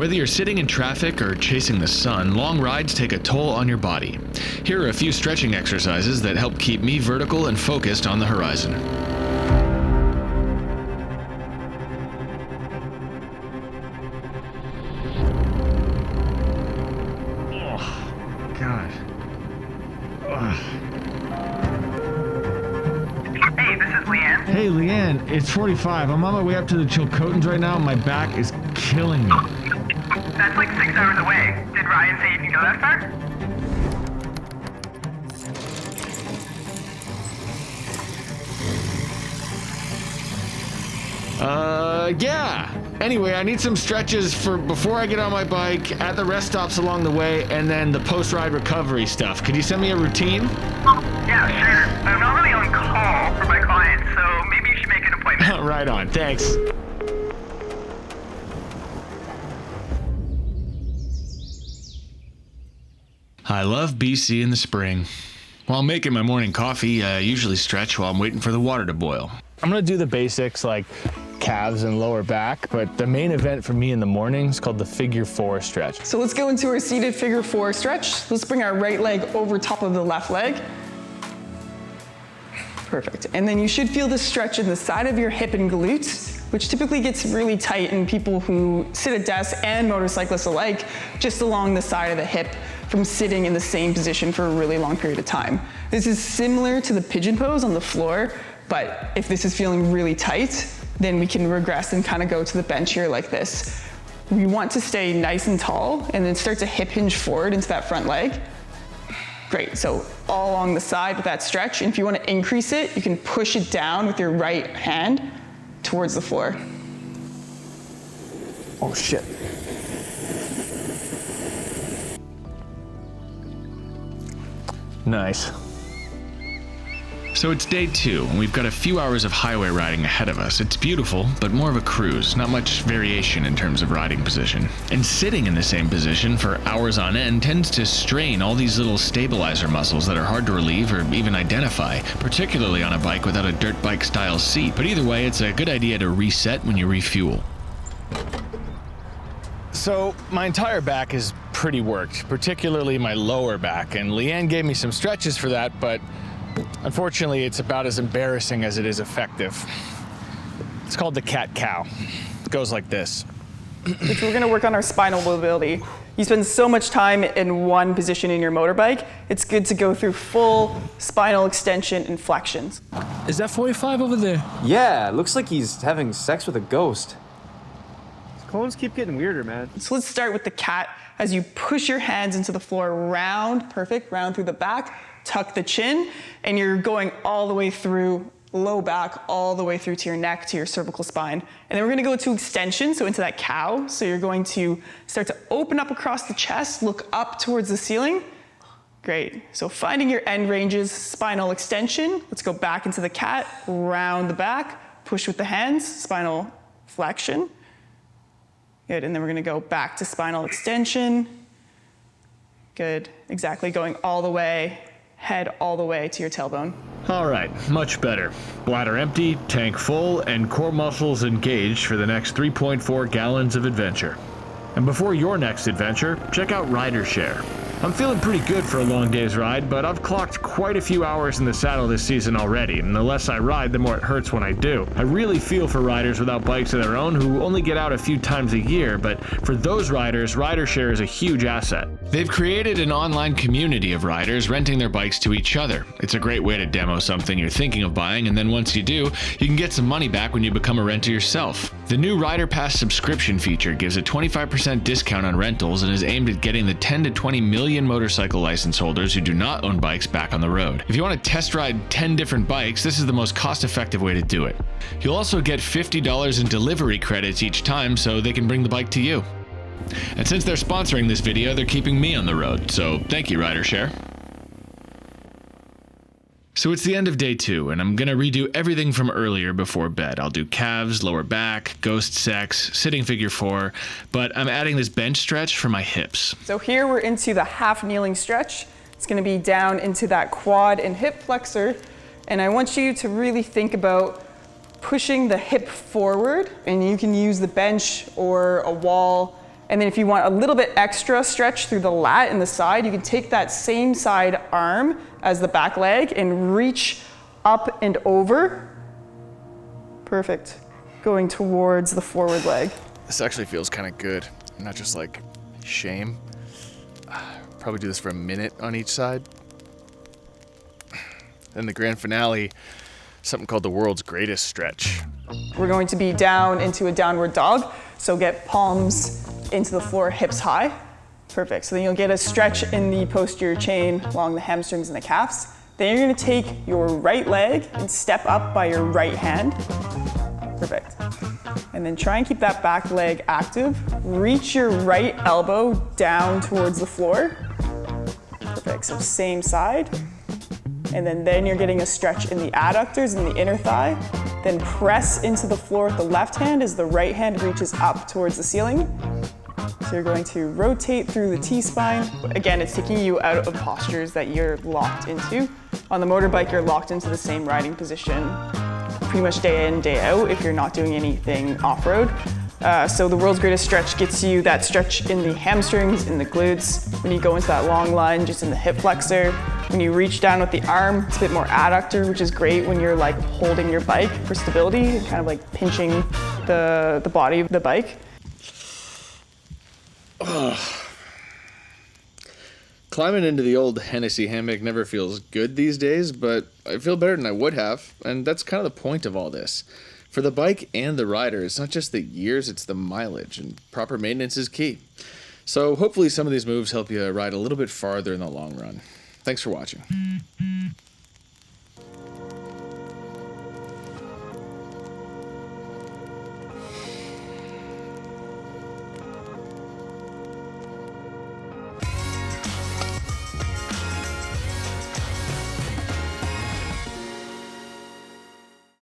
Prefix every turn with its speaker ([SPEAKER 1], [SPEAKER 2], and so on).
[SPEAKER 1] Whether you're sitting in traffic or chasing the sun, long rides take a toll on your body. Here are a few stretching exercises that help keep me vertical and focused on the horizon. Oh, God. Ugh.
[SPEAKER 2] Hey, this is Leanne.
[SPEAKER 1] Hey, Leanne, it's 45. I'm on my way up to the Chilcotins right now, and my back is killing me.
[SPEAKER 2] That's like 6 hours away. Did Ryan say you can go that far?
[SPEAKER 1] Yeah. Anyway, I need some stretches for before I get on my bike, at the rest stops along the way, and then the post-ride recovery stuff. Could you send me a routine?
[SPEAKER 2] Yeah, sure. I'm not really on call for my clients, so maybe you should make an appointment.
[SPEAKER 1] Right on, thanks. I love BC in the spring. While making my morning coffee, I usually stretch while I'm waiting for the water to boil.
[SPEAKER 3] I'm gonna do the basics like calves and lower back, but the main event for me in the morning is called the figure 4 stretch.
[SPEAKER 4] So let's go into our seated figure 4 stretch. Let's bring our right leg over top of the left leg. Perfect. And then you should feel the stretch in the side of your hip and glutes, which typically gets really tight in people who sit at desks and motorcyclists alike, just along the side of the hip from sitting in the same position for a really long period of time. This is similar to the pigeon pose on the floor, but if this is feeling really tight, then we can regress and kind of go to the bench here like this. We want to stay nice and tall and then start to hip hinge forward into that front leg. Great, so all along the side with that stretch. And if you want to increase it, you can push it down with your right hand towards the floor.
[SPEAKER 3] Oh shit. Nice.
[SPEAKER 1] So it's day 2, and we've got a few hours of highway riding ahead of us. It's beautiful, but more of a cruise, not much variation in terms of riding position. And sitting in the same position for hours on end tends to strain all these little stabilizer muscles that are hard to relieve or even identify, particularly on a bike without a dirt bike style seat. But either way, it's a good idea to reset when you refuel.
[SPEAKER 3] So my entire back is pretty worked, particularly my lower back, and Leanne gave me some stretches for that, but unfortunately, it's about as embarrassing as it is effective. It's called the cat-cow. It goes like this.
[SPEAKER 4] Which we're gonna work on our spinal mobility. You spend so much time in one position in your motorbike, it's good to go through full spinal extension and flexions.
[SPEAKER 3] Is that 45 over there?
[SPEAKER 5] Yeah, looks like he's having sex with a ghost.
[SPEAKER 6] Cones keep getting weirder, man.
[SPEAKER 4] So let's start with the cat. As you push your hands into the floor, round, perfect, round through the back, tuck the chin, and you're going all the way through low back, all the way through to your neck, to your cervical spine. And then we're gonna go to extension, so into that cow. So you're going to start to open up across the chest, look up towards the ceiling. Great, so finding your end ranges, spinal extension. Let's go back into the cat, round the back, push with the hands, spinal flexion. Good, and then we're gonna go back to spinal extension. Good, exactly, going all the way, head all the way to your tailbone.
[SPEAKER 1] All right, much better. Bladder empty, tank full, and core muscles engaged for the next 3.4 gallons of adventure. And before your next adventure, check out RiderShare. I'm feeling pretty good for a long day's ride, but I've clocked quite a few hours in the saddle this season already, and the less I ride, the more it hurts when I do. I really feel for riders without bikes of their own who only get out a few times a year, but for those riders, RiderShare is a huge asset. They've created an online community of riders renting their bikes to each other. It's a great way to demo something you're thinking of buying, and then once you do, you can get some money back when you become a renter yourself. The new Rider Pass subscription feature gives a 25% discount on rentals and is aimed at getting the 10 to 20 million motorcycle license holders who do not own bikes back on the road. If you want to test ride 10 different bikes, this is the most cost-effective way to do it. You'll also get $50 in delivery credits each time so they can bring the bike to you. And since they're sponsoring this video, they're keeping me on the road, so thank you, RiderShare. So it's the end of day 2, and I'm gonna redo everything from earlier before bed. I'll do calves, lower back, ghost sex, sitting figure 4, but I'm adding this bench stretch for my hips.
[SPEAKER 4] So here we're into the half kneeling stretch. It's gonna be down into that quad and hip flexor. And I want you to really think about pushing the hip forward, and you can use the bench or a wall And then if you want a little bit extra stretch through the lat and the side, you can take that same side arm as the back leg and reach up and over. Perfect. Going towards the forward leg.
[SPEAKER 3] This actually feels kind of good. Not just like shame. Probably do this for a minute on each side. Then the grand finale, something called the world's greatest stretch.
[SPEAKER 4] We're going to be down into a downward dog. So get palms into the floor, hips high. Perfect. So then you'll get a stretch in the posterior chain along the hamstrings and the calves. Then you're gonna take your right leg and step up by your right hand. Perfect. And then try and keep that back leg active. Reach your right elbow down towards the floor. Perfect. So same side. And then you're getting a stretch in the adductors and the inner thigh. Then press into the floor with the left hand as the right hand reaches up towards the ceiling. So you're going to rotate through the T-spine. Again, it's taking you out of postures that you're locked into. On the motorbike, you're locked into the same riding position pretty much day in, day out if you're not doing anything off-road. So the world's greatest stretch gets you that stretch in the hamstrings, in the glutes. When you go into that long lunge, it's in the hip flexor. When you reach down with the arm, it's a bit more adductor, which is great when you're like holding your bike for stability and kind of like pinching the body of the bike.
[SPEAKER 3] Climbing into the old Hennessy hammock never feels good these days, but I feel better than I would have, and that's kind of the point of all this. For the bike and the rider, it's not just the years, it's the mileage, and proper maintenance is key. So hopefully some of these moves help you ride a little bit farther in the long run. Thanks for watching.